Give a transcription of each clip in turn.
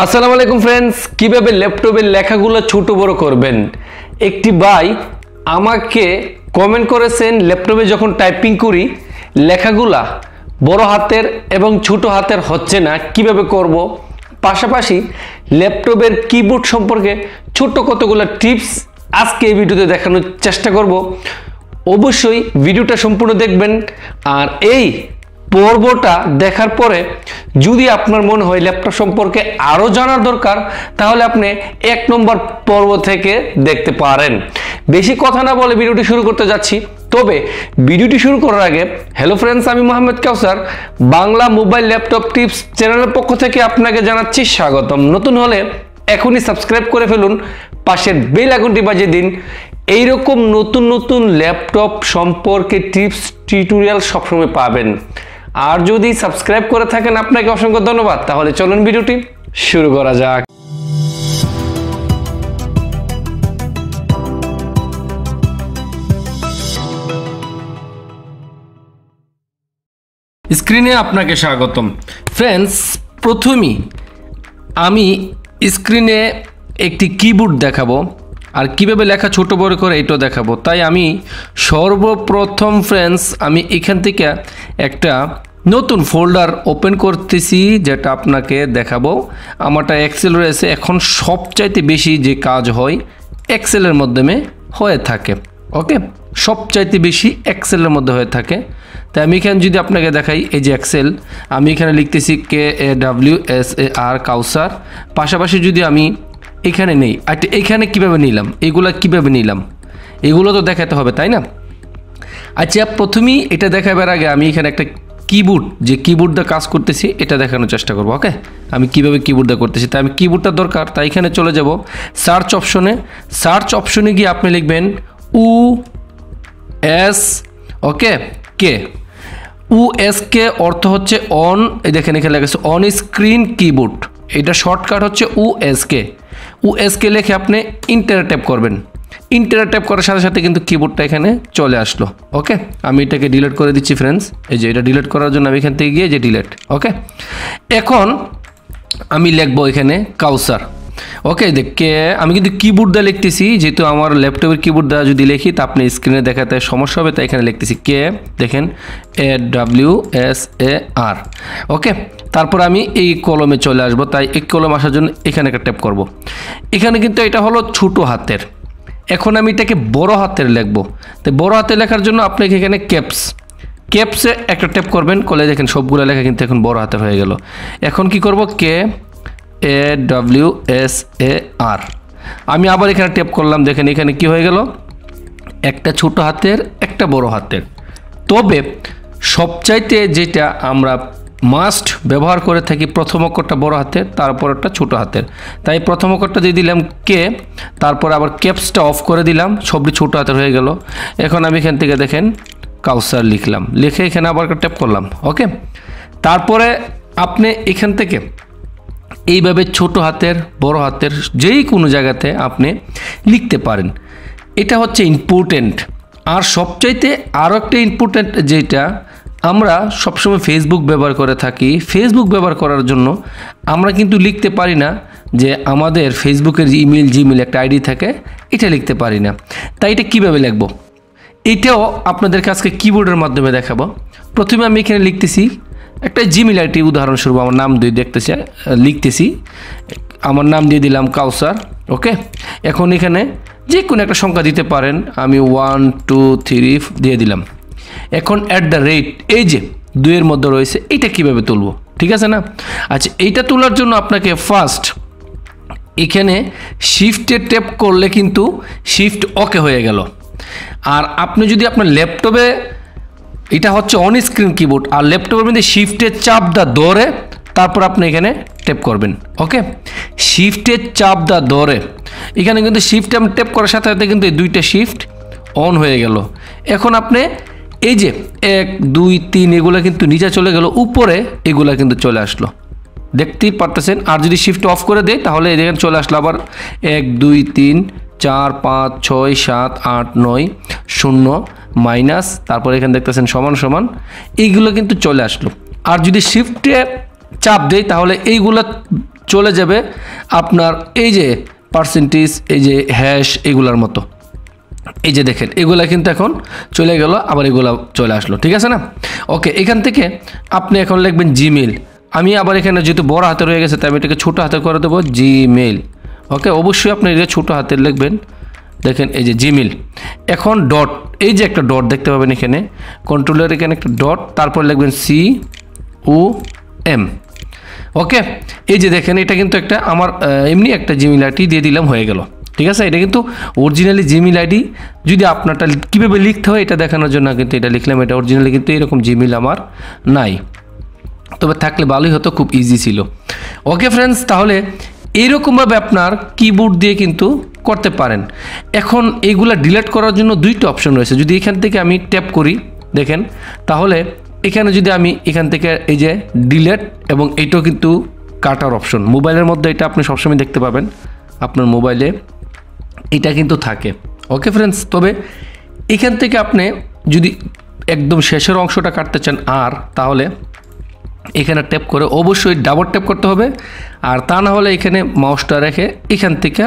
আসসালামু আলাইকুম ফ্রেন্ডস, কিভাবে ল্যাপটপের লেখাগুলো ছোট বড় করবেন। একটি ভাই আমাকে কমেন্ট করেছেন, ল্যাপটপে যখন টাইপিং করি লেখাগুলা বড় হাতের এবং ছোট হাতের হচ্ছে না, কিভাবে করব। পাশাপাশি ল্যাপটপের কিবোর্ড সম্পর্কে ছোট কতগুলো টিপস আজকে এই ভিডিওতে দেখানোর চেষ্টা করব। অবশ্যই ভিডিওটা সম্পূর্ণ দেখবেন। আর এই পর্বটা দেখার পরে যদি আপনার মনে হয় ল্যাপটপ সম্পর্কে আরো জানার দরকার, তাহলে আপনি 1 নম্বর পর্ব থেকে দেখতে পারেন। বেশি কথা না বলে ভিডিওটি শুরু করতে যাচ্ছি। তবে ভিডিওটি শুরু করার আগে, হ্যালো ফ্রেন্ডস, আমি মোহাম্মদ কাউসার, বাংলা মোবাইল ল্যাপটপ টিপস চ্যানেলের পক্ষ থেকে আপনাকে জানাচ্ছি স্বাগতম। নতুন হলে এখনই সাবস্ক্রাইব করে ফেলুন, পাশের বেল আইকনটি বাজিয়ে দিন। এইরকম নতুন নতুন ল্যাপটপ সম্পর্কে টিপস টিউটোরিয়াল সবসময় পাবেন। আর যদি সাবস্ক্রাইব করে থাকেন আপনাকে অসংখ্য ধন্যবাদ। তাহলে চলুন ভিডিওটি শুরু করা যাক। স্ক্রিনে আপনাকে স্বাগতম। ফ্রেন্ডস, প্রথমেই আমি স্ক্রিনে একটি কিবোর্ড দেখাবো আর কিভাবে লেখা ছোট বড় করে এটাও দেখাবো। তাই আমি সর্বপ্রথম ফ্রেন্ডস আমি এখান থেকে একটা নতুন ফোল্ডার ওপেন করতেছি, যেটা আপনাকে দেখাবো। আমারটা এক্সেল রয়েছে। এখন সবচাইতে বেশি যে কাজ হয় এক্সেলের মাধ্যমে হয়ে থাকে। ওকে, সবচাইতে বেশি এক্সেলের মধ্যে হয়ে থাকে। তাই আমি এখানে যদি আপনাকে দেখাই, এই যে এক্সেল, আমি এখানে লিখতেছি KAWSAR কাউসার। পাশাপাশি যদি আমি এখানে নেই, এখানে কিভাবে নিলাম, এগুলা কিভাবে নিলাম, এগুলো তো দেখাতে হবে, তাই না? আচ্ছা, প্রথমেই এটা দেখাবার আগে আমি এখানে একটা কিবোর্ড, যে কিবোর্ড দিয়ে কাজ করতেছি এটা দেখানোর চেষ্টা করব। ওকে, আমি কিভাবে কিবোর্ড দিয়ে করতেছি, তাই আমি কিবোর্ডটা দরকার। তাই এখানে চলে যাব সার্চ অপশনে। সার্চ অপশনে গিয়ে আপনি লিখবেন US, ওকে, কে। USK অর্থ হচ্ছে অন, এই দেখেন এখানে লেখা আছে অন স্ক্রিন কিবোর্ড। এটা শর্টকাট হচ্ছে USK লিখে আপনি ইন্টার ট্যাপ করবেন। ইন্টার ট্যাপ করার সাথে সাথে কিন্তু কিবোর্ডটা এখানে চলে আসলো। ওকে, আমি এটাকে ডিলিট করে দিচ্ছি ফ্রেন্ডস। এই যে এটা ডিলিট করার জন্য আমি এখান থেকে গিয়ে যে ডিলিট। ওকে, এখন আমি লিখবো এখানে কাউসার। ওকে, দেখে আমি কিন্তু কিবোর্ড দিয়ে লিখতেছি, যেহেতু আমার ল্যাপটপের কিবোর্ড দিয়ে যদি লিখি তা আপনি স্ক্রিনে দেখাতে সমস্যা হবে। তাই এখানে লিখতেছি কে, দেখেন AWSAR। ওকে, তারপর আমি এই কলমে চলে আসবো। তাই এই কলম আসার জন্য এখানে একটা ট্যাপ করব। এখানে কিন্তু এটা হলো ছোট হাতের। এখন আমি এটাকে বড় হাতের লিখবো। তো বড় হাতে লেখার জন্য আপনাকে এখানে ক্যাপসে একটা ট্যাপ করবেন, করলে দেখেন সবগুলো লেখা কিন্তু এখন বড় হাতের হয়ে গেল। এখন কি করব, KAWSAR। আমি আবার এখানে ট্যাপ করলাম, দেখেন এখানে কি হয়ে গেল, একটা ছোট হাতের একটা বড় হাতের। তবে সবচাইতে যেটা আমরা মাস্ট ব্যবহার করে থাকি, প্রথম অক্ষরটা বড় হাতের, তারপর একটা ছোট হাতের। তাই প্রথম অক্ষরটা দিয়ে দিলাম কে, তারপর আবার ক্যাপসটা অফ করে দিলাম, সবটি ছোট হাতের হয়ে গেল। এখন আমি এখান থেকে দেখেন কাউসার লিখলাম, লিখে এখানে আবার একটা ট্যাপ করলাম। ওকে, তারপরে আপনি এখান থেকে এইভাবে ছোট হাতের বড় হাতের যেই কোনো জায়গাতে আপনি লিখতে পারেন। এটা হচ্ছে ইম্পর্টেন্ট। আর সবচাইতে আরও একটা ইম্পর্টেন্ট, যেটা আমরা সবসময় ফেসবুক ব্যবহার করে থাকি। ফেসবুক ব্যবহার করার জন্য আমরা কিন্তু লিখতে পারি না যে আমাদের ফেসবুকের জিমেল একটা আইডি থাকে, এটা লিখতে পারি না। তাই এটা কীভাবে লিখব, এটাও আপনাদের কাছে কিবোর্ডের মাধ্যমে দেখাবো। প্রথমে আমি এখানে লিখতেছি একটা জিমেল আইডি, উদাহরণস্বরূপ আমার নাম দিয়ে লিখতেছি, আমার নাম দিয়ে দিলাম কাউসার। ওকে, এখন এখানে যে কোনো একটা সংখ্যা দিতে পারেন, আমি 1 2 3 দিয়ে দিলাম। এখন @ এই যে 2-এর মধ্যে রয়েছে, এটা কিভাবে তুলবো, ঠিক আছে না? আচ্ছা, এইটা তোলার জন্য আপনাকে ফার্স্ট এখানে শিফটে ট্যাপ করলে কিন্তু শিফট ওকে হয়ে গেল। আর আপনি যদি আপনার ল্যাপটপে, এটা হচ্ছে অন স্ক্রিন কিবোর্ড, আর ল্যাপটপের মধ্যে শিফটের চাপ ধরে তারপর আপনি এখানে ট্যাপ করবেন। ওকে, শিফটের চাপ ধরে এখানে কিন্তু শিফটে আমি ট্যাপ করার সাথে সাথে কিন্তু এই দুইটা শিফট অন হয়ে গেল। এখন আপনি এই যে 1 2 3 এগুলো কিন্তু নিচে চলে গেল, উপরে এগুলা কিন্তু চলে আসলো, দেখতেই পারতেছেন। আর যদি শিফট অফ করে দেয় তাহলে এখানে চলে আসলো আবার 1 2 3 4 5 6 7 8 9 0 মাইনাস, তারপর এখানে দেখতেছেন সমান সমান, এইগুলো কিন্তু চলে আসলো। আর যদি শিফটে চাপ দেই তাহলে এইগুলা চলে যাবে আপনার এই যে পার্সেন্টেজ, এই যে হ্যাশ, এগুলার মতো। এই যে দেখেন এগুলা কিন্তু এখন চলে গেল, আবার এগুলা চলে আসলো, ঠিক আছে না? ওকে, এখান থেকে আপনি এখন লিখবেন জিমেইল। আমি আবার এখানে যেহেতু বড় হাতে রয়ে গেছে তাই আমি এটাকে ছোটো হাতে করে দেবো, জিমেইল। ওকে, অবশ্যই আপনি এটা ছোটো হাতে লিখবেন। দেখেন এই যে জিমেইল, এখন ডট, এই যে একটা ডট দেখতে পাবেন এখানে, কন্ট্রোলের এখানে একটা ডট, তারপর লিখবেন COM। ওকে, এই যে দেখেন এটা কিন্তু একটা আমার এমনি একটা জিমেইল আইডি দিয়ে দিলাম, হয়ে গেল, ঠিক আছে? এটা কিন্তু অরিজিনালি জিমেইল আইডি। যদি আপনারটা কীভাবে লিখতে হয় এটা দেখানোর জন্য কিন্তু এটা লিখলাম, এটা অরিজিনালি কিন্তু এরকম জিমেইল আমার নাই, তবে থাকলে ভালোই হতো, খুব ইজি ছিল। ওকে ফ্রেন্ডস, তাহলে এইরকমভাবে আপনার কিবোর্ড দিয়ে কিন্তু করতে পারেন। এখন এইগুলা ডিলিট করার জন্য দুইটা অপশন রয়েছে। যদি এখান থেকে আমি ট্যাপ করি দেখেন, তাহলে এখানে যদি আমি এখান থেকে এই যে ডিলিট, এবং এইটাও কিন্তু কাটার অপশন মোবাইলের মধ্যে, এটা আপনি সবসময় দেখতে পাবেন আপনার মোবাইলে এটা কিন্তু থাকে। ওকে ফ্রেন্ডস, তবে এখান থেকে আপনি যদি একদম শেষের অংশটা কাটতে চান তাহলে এখানে ট্যাপ করে অবশ্যই ডাবল ট্যাপ করতে হবে, আর তা না হলে এখানে মাউসটা রেখে এখান থেকে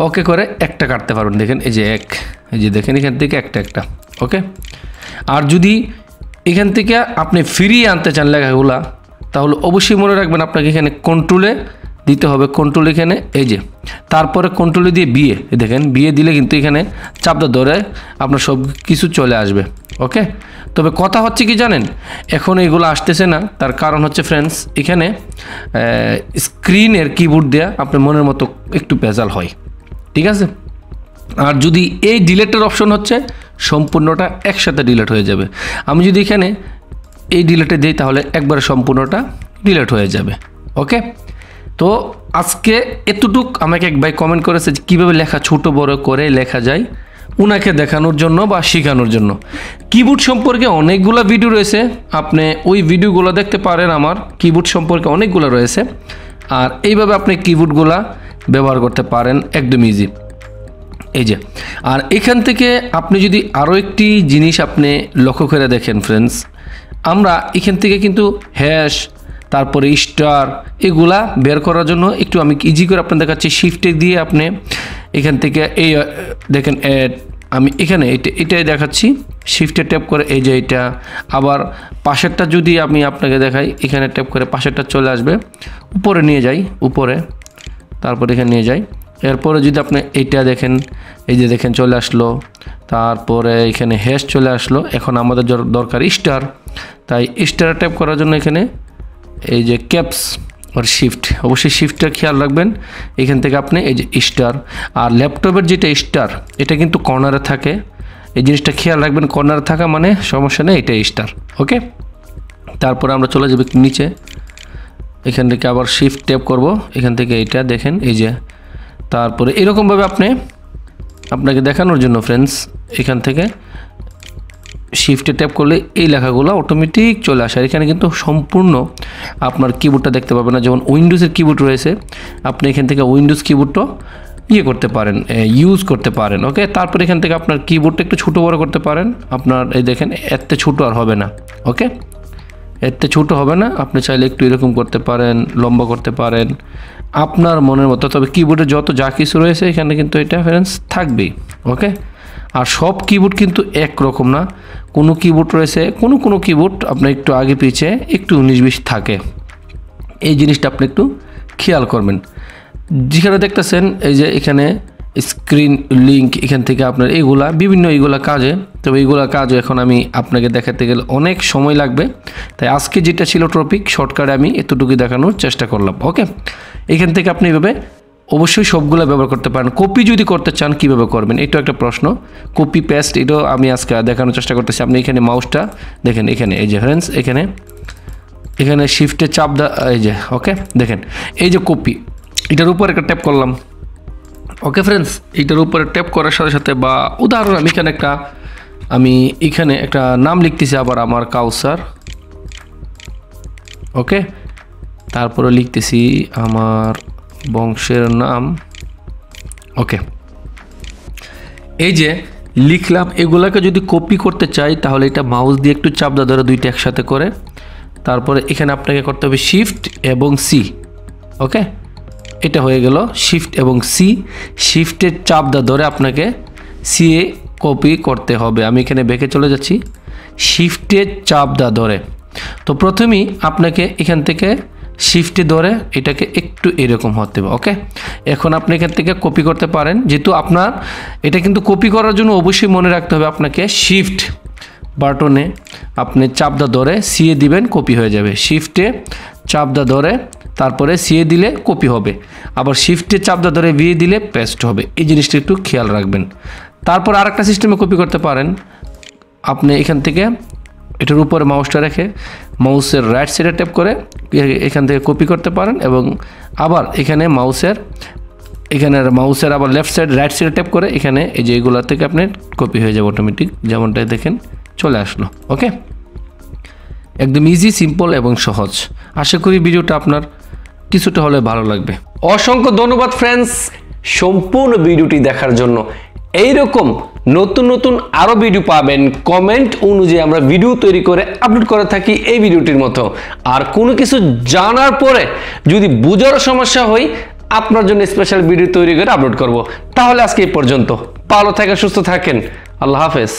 ওকে করে একটা কাটতে পারবেন। দেখেন এই যে এই যে দেখেন এখান থেকে একটা। ওকে, আর যদি এখান থেকে আপনি ফিরিয়ে আনতে চান লেখাগুলা, তাহলে অবশ্যই মনে রাখবেন আপনাকে এখানে কন্ট্রোলে দিতে হবে, কন্ট্রোল এখানে এই যে, তারপরে কন্ট্রোলে দিয়ে বিয়ে, দেখেন বিয়ে দিলে কিন্তু এখানে চাপটা ধরে আপনার সব কিছু চলে আসবে। ওকে, তবে কথা হচ্ছে কি জানেন, এখন এইগুলো আসতেছে না, তার কারণ হচ্ছে ফ্রেন্ডস এখানে স্ক্রিনের কিবোর্ড দেওয়া আপনার মনের মতো একটু ভেজাল হয়, ঠিক আছে? আর যদি এই ডিলেটের অপশন হচ্ছে সম্পূর্ণটা একসাথে ডিলেট হয়ে যাবে। আমি যদি এখানে এই ডিলেটে দিই তাহলে একবারে সম্পূর্ণটা ডিলেট হয়ে যাবে। ওকে, তো আজকে এতটুক আমাকে এক ভাই কমেন্ট করেছে যে কীভাবে লেখা ছোট বড় করে লেখা যায়, উনাকে দেখানোর জন্য বা শেখানোর জন্য। কিবোর্ড সম্পর্কে অনেকগুলো ভিডিও রয়েছে, আপনি ওই ভিডিওগুলো দেখতে পারেন, আমার কিবোর্ড সম্পর্কে অনেকগুলো রয়েছে, আর এইভাবে আপনি কিবোর্ডগুলা ব্যবহার করতে পারেন একদম ইজি। এই যে, আর এখান থেকে আপনি যদি আরও একটি জিনিস আপনি লক্ষ্য করে দেখেন ফ্রেন্ডস, আমরা এখান থেকে কিন্তু হ্যাশ, তারপরে স্টার, এগুলা বের করার জন্য একটু আমি ইজি করে আপনার দেখাচ্ছি। শিফটে দিয়ে আপনি এখান থেকে এই দেখেন আমি এখানে এটাই দেখাচ্ছি, শিফটে ট্যাপ করে এই যে এটা, আবার পাশেরটা যদি আমি আপনাকে দেখাই, এখানে ট্যাপ করে পাশেরটা চলে আসবে, উপরে নিয়ে যাই, উপরে, তারপরে এখানে নিয়ে যাই, এরপরে যদি আপনি এইটা দেখেন, এই যে দেখেন চলে আসলো, তারপরে এখানে হ্যাশ চলে আসলো। এখন আমাদের দরকার স্টার, তাই স্টার ট্যাপ করার জন্য এখানে এই যে ক্যাপস আর শিফট, অবশ্যই শিফটটা খেয়াল রাখবেন। এখান থেকে আপনি এই যে স্টার, আর ল্যাপটপের যেটা স্টার এটা কিন্তু কর্নারে থাকে, এই জিনিসটা খেয়াল রাখবেন, কর্নারে থাকা মানে সমস্যা নেই, এটা স্টার। ওকে, তারপরে আমরা চলে যাবো নিচে, এখান থেকে আবার শিফট ট্যাপ করব, এখান থেকে এইটা দেখেন এই যে, তারপরে এরকমভাবে আপনাকে দেখানোর জন্য ফ্রেন্ডস এখান থেকে শিফটে ট্যাপ করলে এই লেখাগুলো অটোমেটিক চলে আসে। এখানে কিন্তু সম্পূর্ণ আপনার কিবোর্ডটা দেখতে পাবেন না, যেমন উইন্ডোজের কিবোর্ড রয়েছে, আপনি এখান থেকে উইন্ডোজ কিবোর্ডটা করতে পারেন, ইউজ করতে পারেন। ওকে, তারপর এখান থেকে আপনার কিবোর্ডটা একটু ছোটো বড়ো করতে পারেন, আপনার এই দেখেন এতে ছোটো আর হবে না। ওকে, এতে ছোটো হবে না, আপনি চাইলে একটু এরকম করতে পারেন, লম্বা করতে পারেন আপনার মনের মতো, তবে কিবোর্ডে যত যা কিছু রয়েছে এখানে কিন্তু এটা ফ্রেন্ডস থাকবেই। ওকে, আর সব কিবোর্ড কিন্তু একরকম না, কোনো কিবোর্ড রয়েছে, কোনো কিবোর্ড আপনার একটু আগে পিছিয়ে একটু 19-20 থাকে, এই জিনিসটা আপনি একটু খেয়াল করবেন। যেখানে দেখতেছেন এই যে এখানে স্ক্রিন লিঙ্ক, এখান থেকে আপনার এইগুলা বিভিন্ন এইগুলা কাজে, তবে এইগুলা কাজও এখন আমি আপনাকে দেখাতে গেলে অনেক সময় লাগবে, তাই আজকে যেটা ছিল টপিক শর্টকাটে আমি এতটুকু দেখানোর চেষ্টা করলাম। ওকে, এখান থেকে আপনি এভাবে অবশ্যই সবগুলো ব্যবহার করতে পারেন। কপি যদি করতে চান কীভাবে করবেন, এটাও একটা প্রশ্ন, কপি পেস্ট, এটাও আমি আজকে দেখানোর চেষ্টা করতেছি। আপনি এখানে মাউসটা দেখেন, এখানে এই যে ফ্রেন্ডস এখানে শিফটে চাপ এই যে, ওকে দেখেন এই যে কপি, এটার উপর একটা ট্যাপ করলাম। ওকে ফ্রেন্ডস, এইটার উপরে ট্যাপ করার সাথে সাথে, বা উদাহরণ আমি এখানে একটা নাম লিখতেছি, আবার আমার কাউসার। ওকে, তারপরে লিখতেছি আমার বংশের নাম। ওকে, এই যে লিখলাম, এগুলাকে যদি কপি করতে চাই তাহলে এটা মাউস দিয়ে একটু চাপ ধরে দুইটা একসাথে করে, তারপরে এখানে আপনাকে করতে হবে শিফট এবং সি। ওকে, এটা হয়ে গেল শিফট এবং সি, শিফটের চাপ ধরে আপনাকে সি এ কপি করতে হবে। আমি এখানে ব্যাকে চলে যাচ্ছি, শিফটের চাপ ধরে। তো প্রথমেই আপনাকে এখান থেকে শিফটে ধরে এটাকে একটু এরকম হতে হবে। ওকে, এখন আপনি এখান থেকে কপি করতে পারেন, যেহেতু আপনার এটা কিন্তু কপি করার জন্য অবশ্যই মনে রাখতে হবে আপনাকে শিফট বাটনে আপনি চাপ ধরে সিএ দিবেন, কপি হয়ে যাবে। শিফটে চাপ ধরে তারপরে সিএ দিলে কপি হবে, আবার শিফটে চাপ ধরে ভিএ দিলে পেস্ট হবে। এই জিনিসটা একটু খেয়াল রাখবেন। তারপর আরেকটা সিস্টেমে কপি করতে পারেন, আপনি এখান থেকে এটার উপরে মাউসটা রেখে মাউসের রাইট সাইডে ট্যাপ করে এখান থেকে কপি করতে পারেন, এবং আবার এখানে মাউসের আবার লেফট সাইড রাইট সাইডে ট্যাপ করে এখানে এই যে এগুলো থেকে আপনি কপি হয়ে যাবে অটোমেটিক, যেমনটাই দেখেন চলে আসলো। ওকে, একদম ইজি, সিম্পল এবং সহজ। আশা করি ভিডিওটা আপনার কিছুটা হলে ভালো লাগবে। অসংখ্য ধন্যবাদ ফ্রেন্ডস সম্পূর্ণ ভিডিওটি দেখার জন্য। এইরকম নতুন নতুন আরও ভিডিও পাবেন, কমেন্ট অনুযায়ী আমরা ভিডিও তৈরি করে আপলোড করে থাকি এই ভিডিওটির মতো। আর কোনো কিছু জানার পরে যদি বোঝার সমস্যা হয়, আপনার জন্য স্পেশাল ভিডিও তৈরি করে আপলোড করব। তাহলে আজকে এই পর্যন্ত, ভালো থাকেন, সুস্থ থাকেন, আল্লাহ হাফেজ।